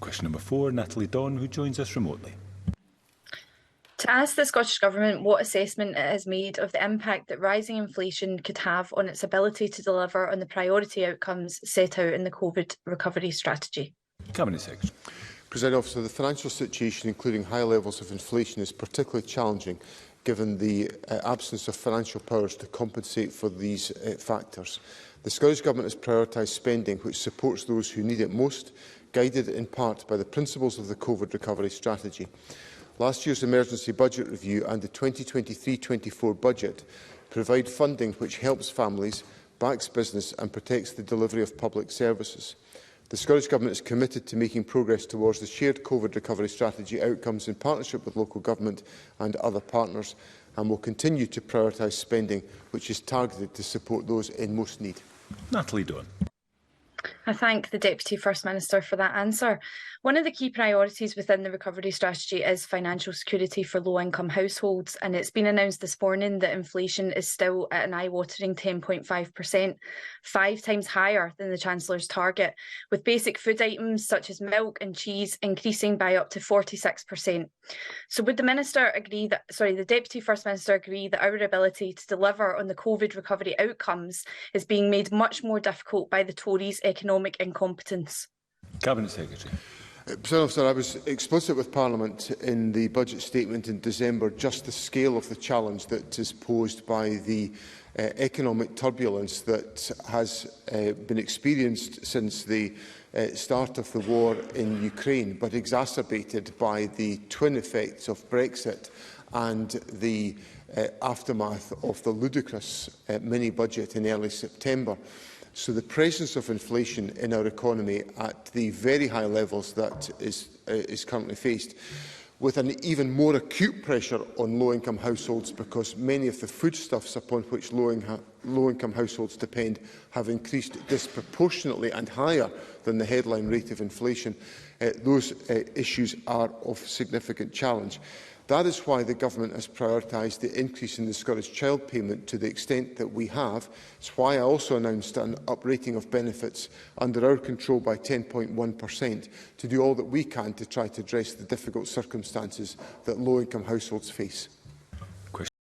Question number 4, Natalie Don, who joins us remotely. To ask the Scottish Government what assessment it has made of the impact that rising inflation could have on its ability to deliver on the priority outcomes set out in the COVID recovery strategy. Cabinet Secretary. Presiding Officer, the financial situation, including high levels of inflation, is particularly challenging given the absence of financial powers to compensate for these factors. The Scottish Government has prioritised spending which supports those who need it most, guided in part by the principles of the COVID recovery strategy. Last year's emergency budget review and the 2023-24 budget provide funding which helps families, backs business and protects the delivery of public services. The Scottish Government is committed to making progress towards the shared COVID recovery strategy outcomes in partnership with local government and other partners, and will continue to prioritise spending which is targeted to support those in most need. Natalie Don. I thank the Deputy First Minister for that answer. One of the key priorities within the recovery strategy is financial security for low-income households, and it's been announced this morning that inflation is still at an eye-watering 10.5%, 5 times higher than the Chancellor's target, with basic food items such as milk and cheese increasing by up to 46%. So would the the Deputy First Minister agree that our ability to deliver on the COVID recovery outcomes is being made much more difficult by the Tories' economic incompetence? Cabinet Secretary. President Officer, I was explicit with Parliament in the budget statement in December just the scale of the challenge that is posed by the economic turbulence that has been experienced since the start of the war in Ukraine, but exacerbated by the twin effects of Brexit and the aftermath of the ludicrous mini-budget in early September. So the presence of inflation in our economy at the very high levels that is currently faced, with an even more acute pressure on low-income households because many of the foodstuffs upon which low-income households depend have increased disproportionately and higher than the headline rate of inflation. Those issues are of significant challenge. That is why the Government has prioritised the increase in the Scottish Child Payment to the extent that we have. It's why I also announced an uprating of benefits under our control by 10.1% to do all that we can to try to address the difficult circumstances that low-income households face.